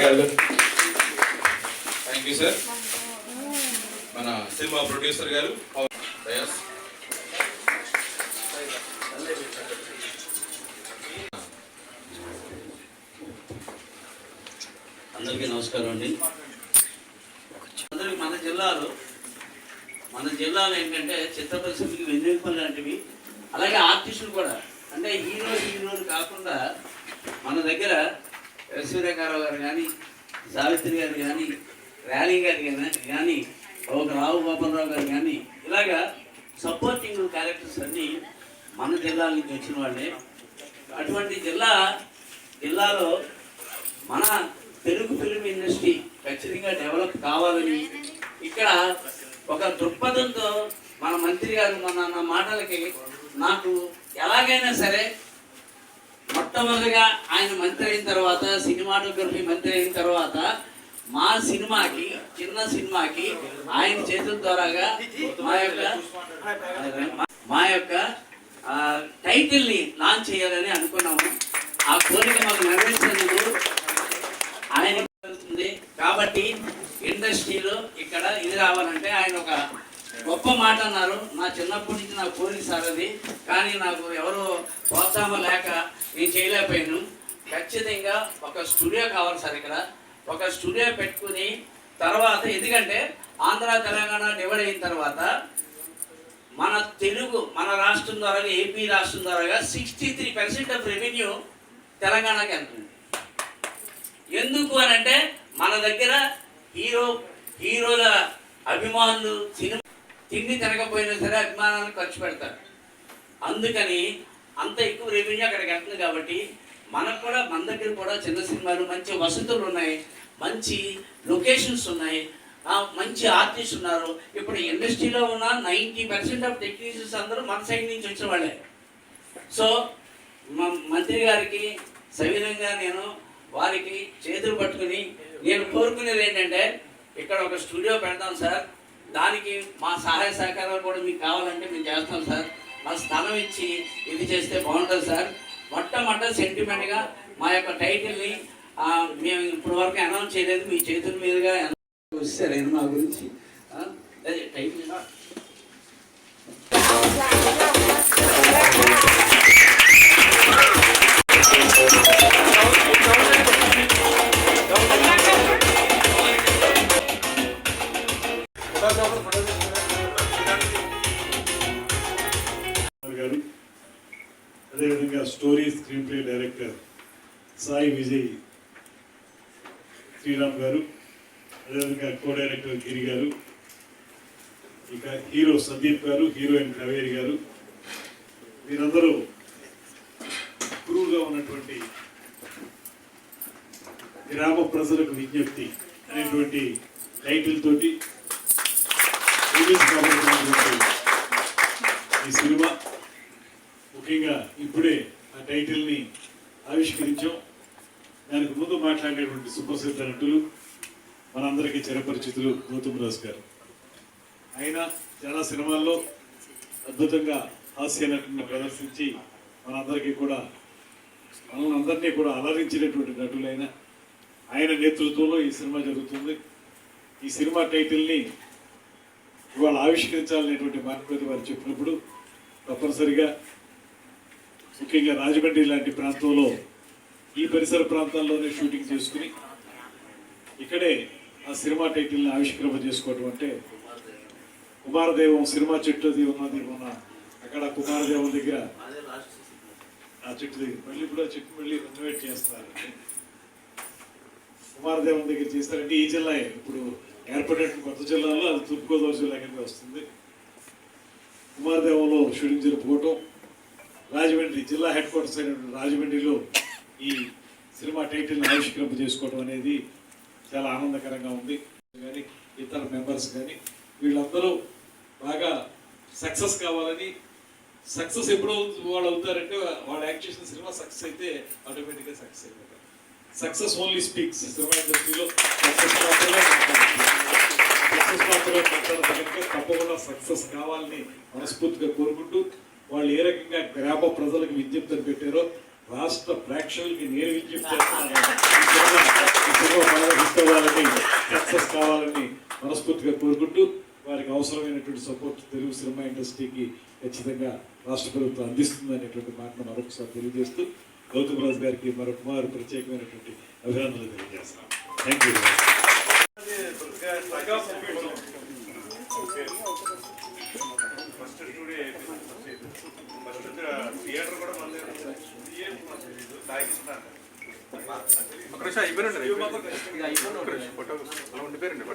కరతాళాలు. Thank you sir. మన cinema producer గారు దయాస్. అందరికీ నమస్కారం అండి. అందరికి మన జిల్లాలో ఏంటంటే చిత్రపరిశ్రమకి వెన్నెలపల్లి లాంటివి, అలాగే ఆర్టిస్టులు కూడా, అంటే హీరోలు కాకుండా మన దగ్గర సూర్యకారావు గారు కానీ, సావిత్రి గారు కానీ, ర్యాలీ గారు కానీ, ఒక రావు గోపాలరావు గారు కానీ, ఇలాగా సపోర్టింగ్ క్యారెక్టర్స్ అన్నీ మన జిల్లా నుంచి వచ్చిన వాళ్ళే. అటువంటి జిల్లాలో మన తెలుగు ఫిల్మ్ ఇండస్ట్రీ ఖచ్చితంగా డెవలప్ కావాలని ఇక్కడ ఒక దృక్పథంతో మన మంత్రి గారు మన మాటలకి నాకు ఎలాగైనా సరే మొట్టమొదటిగా ఆయన మంత్రి అయిన తర్వాత, సినిమాటోగ్రఫీ మంత్రి అయిన తర్వాత మా సినిమాకి, చిన్న సినిమాకి ఆయన చేతుల ద్వారాగా మా యొక్క టైటిల్ని లాంచ్ చేయాలని అనుకున్నాము. ఆ కోరిక మాకు నెరవేర్చేందుకు ఆయన కాబట్టి ఇండస్ట్రీలో ఇక్కడ ఇది రావాలంటే ఆయన ఒక గొప్ప మాట అన్నారు. నా చిన్నప్పటి నుంచి నాకు కోరిక సార్ అది, కానీ నాకు ఎవరో ప్రోత్సాహం లేక నేను చేయలేకపోయాను. ఖచ్చితంగా ఒక స్టూడియో కావాలి సార్. ఇక్కడ ఒక స్టూడియో పెట్టుకుని తర్వాత, ఎందుకంటే ఆంధ్ర తెలంగాణ డివైడ్ అయిన తర్వాత మన రాష్ట్రం ద్వారా, ఏపీ రాష్ట్రం ద్వారా 63% ఆఫ్ రెవెన్యూ తెలంగాణకి వెళ్తుంది. ఎందుకు అని అంటే మన దగ్గర హీరోల అభిమానులు సినిమా తిండి తినకపోయినా సరే అభిమానాలను ఖర్చు పెడతారు. అందుకని అంత ఎక్కువ రెవెన్యూ అక్కడికి వెళ్తుంది. కాబట్టి మనకు కూడా, మన దగ్గర కూడా చిన్న సినిమాలు, మంచి వసతులు ఉన్నాయి, మంచి లొకేషన్స్ ఉన్నాయి, మంచి ఆర్టిస్ట్ ఉన్నారు. ఇప్పుడు ఇండస్ట్రీలో ఉన్న 90% ఆఫ్ టెక్నీషియన్స్ అందరూ మన సైడ్ నుంచి వచ్చిన వాళ్ళే. సో మంత్రి గారికి సవినంగా నేను వారికి చేతులు పట్టుకుని నేను కోరుకునేది ఏంటంటే, ఇక్కడ ఒక స్టూడియో పెడతాం సార్, దానికి మా సహాయ సహకారాలు కూడా మీకు కావాలంటే మేము చేస్తాం సార్, మా స్థలం ఇచ్చి ఇది చేస్తే బాగుంటుంది సార్. మొట్టమొదటి సెంటిమెంట్గా మా యొక్క టైటిల్ని మేము ఇప్పటి వరకు అనౌన్స్ చేయలేదు, మీ చేతుల మీదుగా వచ్చారు మా గురించి టైటిల్. గారు, అదేవిధంగా story screen play director Sai Vijay Sriram గారు, అదేవిధంగా కో డైరెక్టర్ గిరి గారు, ఇక హీరో సందీప్ గారు, హీరోయిన్ కావేరి గారు, వీరందరూ గురువుగా ఉన్నటువంటి గ్రామ ప్రజలకు విజ్ఞప్తి అనేటువంటి టైటిల్ తోటి రిలీజ్ కాబోతున్నటువంటి ఈ సినిమా, ముఖ్యంగా ఇప్పుడే ఆ టైటిల్ని ఆవిష్కరించాం. దానికి ముందు మాట్లాడేటువంటి సుప్రసిద్ధ నటులు, మనందరికీ చిరపరిచితులు గౌతమ్ రాజ్ గారు. ఆయన చాలా సినిమాల్లో అద్భుతంగా హాస్య నటుని ప్రదర్శించి మనందరికీ కూడా, మనందరినీ కూడా అలరించినటువంటి నటులైన ఆయన నేతృత్వంలో ఈ సినిమా జరుగుతుంది. ఈ సినిమా టైటిల్ని ఇవాళ ఆవిష్కరించాలనేటువంటి మార్పులు వారు చెప్పినప్పుడు తప్పనిసరిగా, ముఖ్యంగా రాజమండ్రి లాంటి ప్రాంతంలో, ఈ పరిసర ప్రాంతాల్లోనే షూటింగ్ చేసుకుని ఇక్కడే ఆ సినిమా టైటిల్ని ఆవిష్కరణ చేసుకోవటం అంటే, కుమారదేవం సినిమా చెట్టు అది ఉన్నది మన అక్కడ కుమారదేవం దగ్గర, ఆ చెట్టు దగ్గర మళ్ళీ కూడా చెట్టు మళ్ళీ రెనోవేట్ చేస్తారు. కుమారదేవం దగ్గర చేస్తారంటే ఈ జిల్లా ఇప్పుడు ఏర్పడినటువంటి కొత్త జిల్లాలో అది తూర్పుగోదావరి జిల్లా కింద వస్తుంది. కుమారదేవంలో షూటింగ్ జరుపుకోవటం, రాజమండ్రి జిల్లా హెడ్ క్వార్టర్స్ అయినటువంటి రాజమండ్రిలో ఈ సినిమా టైటిల్ని ఆవిష్కరింప చేసుకోవడం అనేది చాలా ఆనందకరంగా ఉంది. కానీ ఇతర మెంబర్స్ కానీ వీళ్ళందరూ బాగా సక్సెస్ కావాలని, సక్సెస్ ఎప్పుడు వాళ్ళు అవుతారంటే వాళ్ళ యాక్ట్ చేసిన సినిమా సక్సెస్ అయితే ఆటోమేటిక్గా సక్సెస్ అయిపోతారు. Success only speaks. సినిమా ఇండస్ట్రీలో సక్సెస్ మాత్రమే తప్పకుండా సక్సెస్ కావాలని మనస్ఫూర్తిగా కోరుకుంటూ, వాళ్ళు ఏ రకంగా గ్రామ ప్రజలకు విజ్ఞప్తిని పెట్టారో రాష్ట్ర ప్రేక్షకులకి నేను విజ్ఞప్తి చేస్తున్నాను. ఈ సినిమా బాగా హిట్ అవ్వాలని, సక్సెస్ కావాలని మనస్ఫూర్తిగా కోరుకుంటూ వారికి అవసరమైనటువంటి సపోర్ట్ తెలుగు సినిమా ఇండస్ట్రీకి ఖచ్చితంగా రాష్ట్ర ప్రభుత్వం అందిస్తుంది అనేటువంటి మాటను మరొకసారి తెలియజేస్తూ గౌతమ్ రాజు గారికి మరొక ప్రత్యేకమైనటువంటి అభినందనలు తెలియజేస్తున్నాం. Thank you. థియేటర్ కూడా మంది ఒక నిమిషం అయిపోయినండి ఫోటో అలా ఉండిపోయారండి